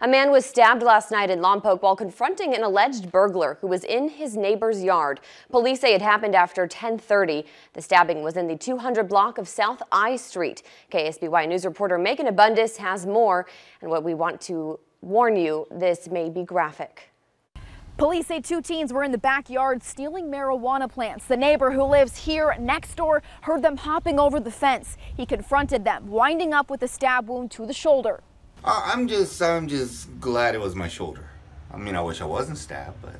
A man was stabbed last night in Lompoc while confronting an alleged burglar who was in his neighbor's yard. Police say it happened after 10:30. The stabbing was in the 200 block of South I Street. KSBY News reporter Megan Abundis has more, and what we want to warn you, this may be graphic. Police say two teens were in the backyard stealing marijuana plants. The neighbor who lives here next door heard them hopping over the fence. He confronted them, winding up with a stab wound to the shoulder. I'm just glad it was my shoulder. I mean, I wish I wasn't stabbed, but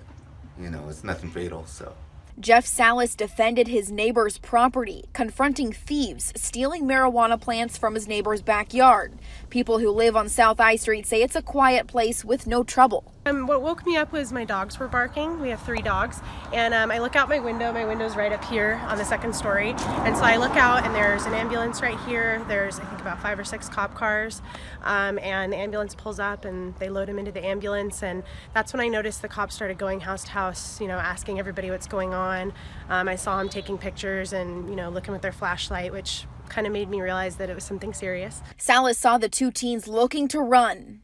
you know, it's nothing fatal, so. Jeff SALAS defended his neighbor's property, confronting thieves stealing marijuana plants from his neighbor's backyard. People who live on South I Street say it's a quiet place with no trouble. What woke me up was my dogs were barking. We have 3 dogs, and I look out my window. My window's right up here on the 2nd story, and so I look out and there's an ambulance right here. There's, I think, about 5 or 6 cop cars, and the ambulance pulls up and they load him into the ambulance, and that's when I noticed the cops started going house to house, you know, asking everybody what's going on. I saw them taking pictures and, you know, looking with their flashlight, which kind of made me realize that it was something serious. SALAS saw the two teens looking to run.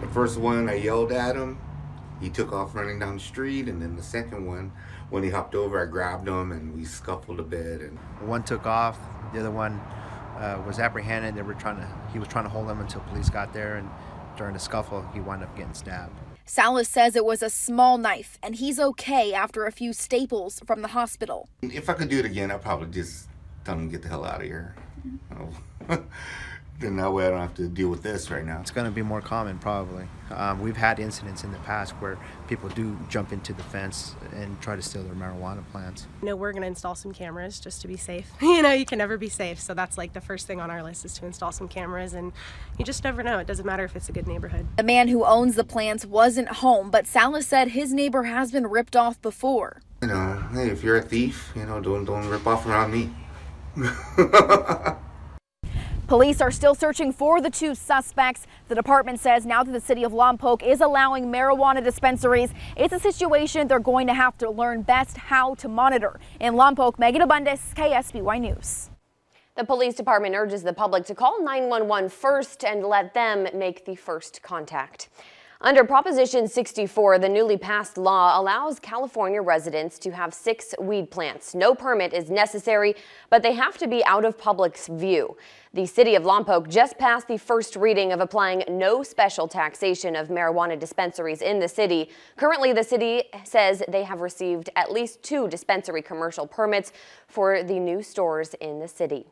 The first one, I yelled at him. He took off running down the street, and then the second one, when he hopped over, I grabbed him and we scuffled a bit. And one took off, the other one was apprehended. He was trying to hold him until police got there, and during the scuffle, he wound up getting stabbed. SALAS says it was a small knife, and he's okay after a few staples from the hospital. If I could do it again, I'd probably just tell him to get the hell out of here. Then that way I don't have to deal with this right now. It's going to be more common, probably. We've had incidents in the past where people do jump into the fence and try to steal their marijuana plants. You know, we're going to install some cameras just to be safe. You know, you can never be safe, so that's like the first thing on our list, is to install some cameras, and you just never know. It doesn't matter if it's a good neighborhood. The man who owns the plants wasn't home, but SALAS said his neighbor has been ripped off before. You know, hey, if you're a thief, you know, don't rip off around me. Police are still searching for the 2 suspects. The department says now that the city of Lompoc is allowing marijuana dispensaries, it's a situation they're going to have to learn best how to monitor. In Lompoc, Megan Abundis, KSBY News. The police department urges the public to call 911 first and let them make the first contact. Under Proposition 64, the newly passed law allows California residents to have 6 weed plants. No permit is necessary, but they have to be out of public's view. The city of Lompoc just passed the first reading of applying no special taxation of marijuana dispensaries in the city. Currently, the city says they have received at least 2 dispensary commercial permits for the new stores in the city.